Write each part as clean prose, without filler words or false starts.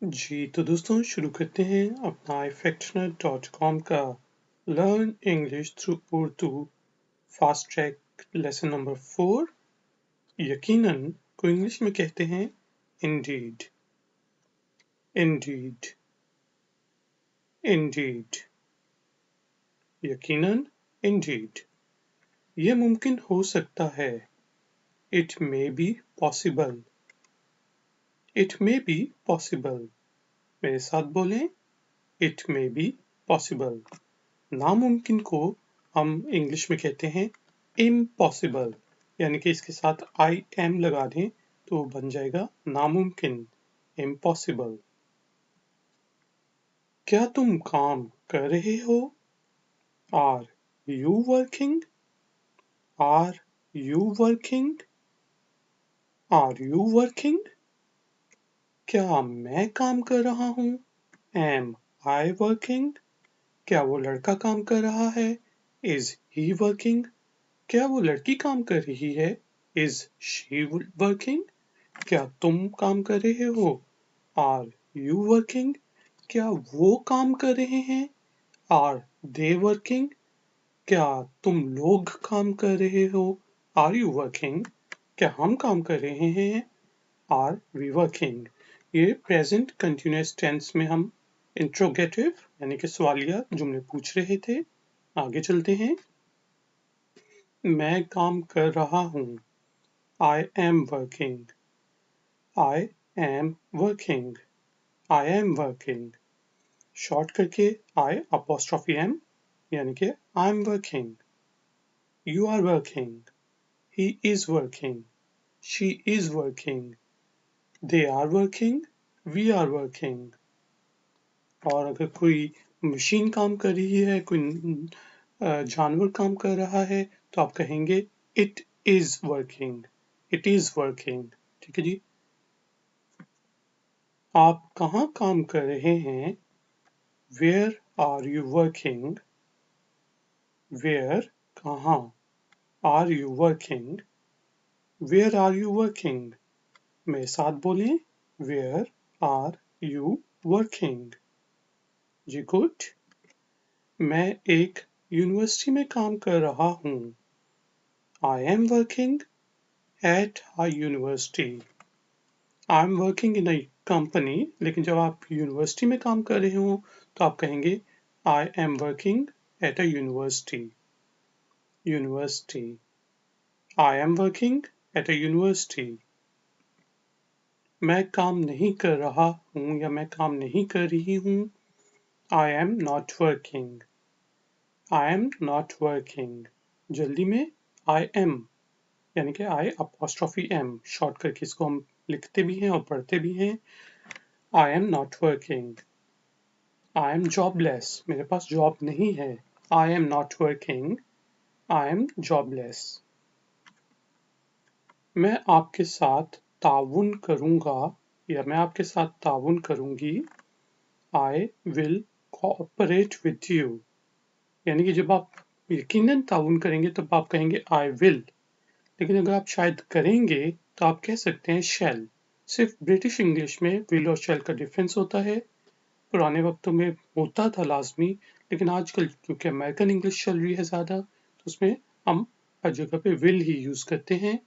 जी, तो दोस्तों शुरू करते हैं अपना iFactioner.com का learn English through Urdu fast track lesson number 4। यकीनन को इंग्लिश में कहते हैं इंडीड, इंडीड, इंडीड। यकीनन, इंडीड। यह मुमकिन हो सकता है। It may be possible, it may be possible. मेरे साथ बोलें, इट मे बी पॉसिबल। नामुमकिन को हम इंग्लिश में कहते हैं इम्पॉसिबल, यानी कि इसके साथ आई एम लगा दें तो बन जाएगा नामुमकिन, इम्पॉसिबल। क्या तुम काम कर रहे हो? Are you working? Are you working? Are you working? क्या मैं काम कर रहा हूँ? Am I working? क्या वो लड़का काम कर रहा है? Is he working? क्या वो लड़की काम कर रही है? Is she working? क्या तुम काम कर रहे हो? Are you working? क्या वो काम कर रहे हैं? Are they working? क्या तुम लोग काम कर रहे हो? Are you working? क्या हम काम कर रहे हैं? Are we working? ये प्रेजेंट कंटिन्यूअस टेंस में हम इंट्रोगेटिव यानी कि सवालिया जुमले पूछ रहे थे। आगे चलते हैं। मैं काम कर रहा हूँ। I am working. I am working. I am working. Short करके I apostrophe M यानी कि I'm working. You are working. He is working. She is working. They are working. We are working. और अगर कोई मशीन काम कर रही है, कोई जानवर काम कर रहा है, तो आप कहेंगे It is working. It is working. ठीक है जी। आप कहाँ काम कर रहे हैं? Where are you working? Where कहाँ? Are you working? Where are you working? मेरे साथ बोलें, Where are you working? जी गुड। मैं एक यूनिवर्सिटी में काम कर रहा हूँ। I am working at a university. I am working in a company. लेकिन जब आप यूनिवर्सिटी में काम कर रहे हो तो आप कहेंगे I am working at a university. University. I am working at a university. मैं काम नहीं कर रहा हूँ या मैं काम नहीं कर रही हूँ। I am not working. I am not working. जल्दी में I am यानी कि I apostrophe M शॉर्ट करके इसको हम लिखते भी हैं और पढ़ते भी हैं। I am not working. I am jobless. मेरे पास जॉब नहीं है। I am not working. I am jobless. मैं आपके साथ ताउन करूँगा या मैं आपके साथ ताउन करूँगी। I will cooperate with you. यानी कि जब आप यकीनन ताउन करेंगे तब आप कहेंगे I will, लेकिन अगर आप शायद करेंगे तो आप कह सकते हैं shall. सिर्फ ब्रिटिश इंग्लिश में will और shall का डिफरेंस होता है। पुराने वक्तों में होता था लाजमी, लेकिन आजकल क्योंकि अमेरिकन इंग्लिश चल रही है ज़्यादा तो उसमें हम हर जगह पे will ही यूज करते हैं।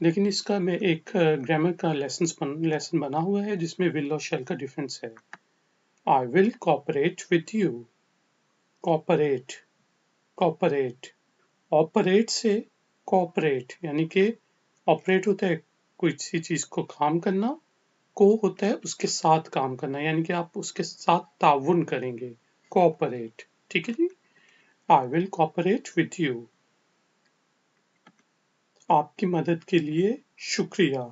लेकिन इसका मैं एक ग्रामर का लेसन बना हुआ है जिसमें will और shall का डिफरेंस है। I will cooperate with you. Cooperate, cooperate. Operate से cooperate यानी कि operate होता है किसी चीज को काम करना, को होता है उसके साथ काम करना, यानी कि आप उसके साथ ताउन करेंगे। Cooperate, ठीक है जी। I will cooperate with you. आपकी मदद के लिए शुक्रिया।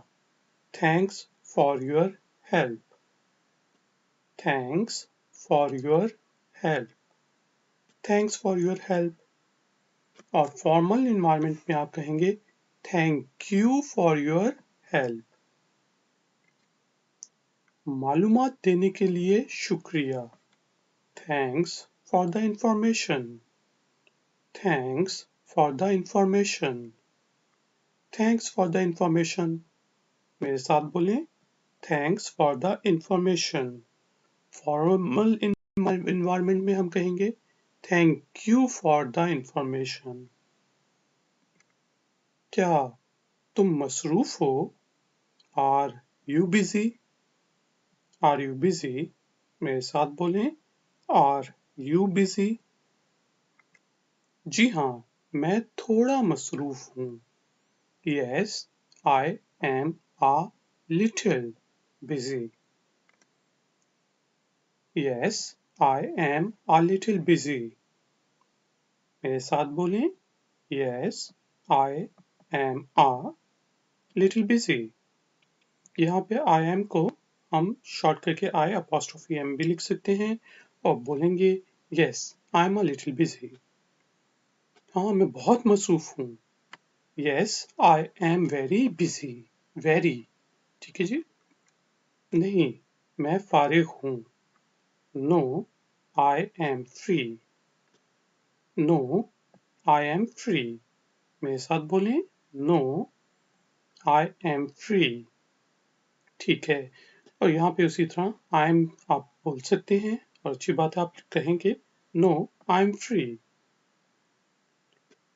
Thanks for your help. Thanks for your help. Thanks for your help. और फॉर्मल इन्वायरमेंट में आप कहेंगे thank you for your help. मालूमात देने के लिए शुक्रिया। Thanks for the information. Thanks for the information. Thanks for the information. मेरे साथ बोलें, thanks for the information. Formal environment में हम कहेंगे thank you for the information. क्या तुम मसरूफ हो? Are you busy? Are you busy? मेरे साथ बोलें, आर यू बिजी? जी हाँ, मैं थोड़ा मसरूफ हूँ। Yes, I M a little busy. Yes, I am a little busy. मेरे साथ बोलें, Yes, I am a little busy. यहाँ पे I am को हम शॉर्ट करके I apostrophe M भी लिख सकते हैं और बोलेंगे Yes, I am a little busy. हाँ, मैं बहुत मसरूफ हूँ। Yes, I am very busy. Very. ठीक है जी? नहीं, मैं फारिग हूँ। No, I am free. No, I am free. मेरे साथ बोलें, No, I am free. ठीक है। और यहाँ पे उसी तरह I am आप बोल सकते हैं और अच्छी बात है आप कहेंगे No, I am free.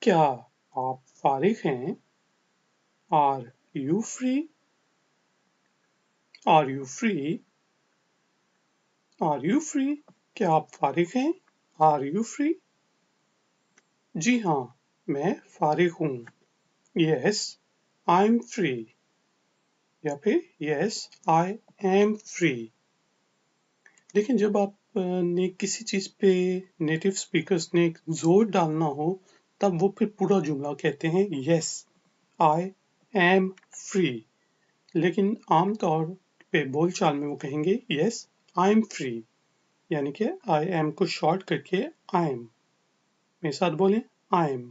क्या आप फारिग हैं? Are you free? Are you free? Are you free? क्या आप फारिग हैं? Are you free? जी हाँ, मैं फारिग हूँ। Yes, I'm free. या फिर Yes, I am free. लेकिन जब आप ने किसी चीज पे नेटिव स्पीकर्स ने जोर डालना हो तब वो फिर पूरा जुमला कहते हैं यस आई एम फ्री। लेकिन आमतौर पे बोलचाल में वो कहेंगे यस आई एम फ्री, यानी कि आई एम को शॉर्ट करके आई एम। मेरे साथ बोलें, I am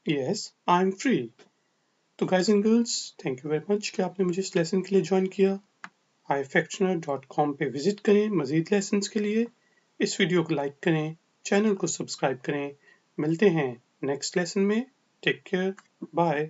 yes I am free. तो guys and girls, thank you very much कि आपने मुझे इस लेसन के लिए ज्वाइन किया। iFactioner.com पे विजिट करें मजीद लेसन्स के लिए। इस वीडियो को लाइक करें, चैनल को सब्सक्राइब करें। मिलते हैं नेक्स्ट लेसन में। Take care, bye.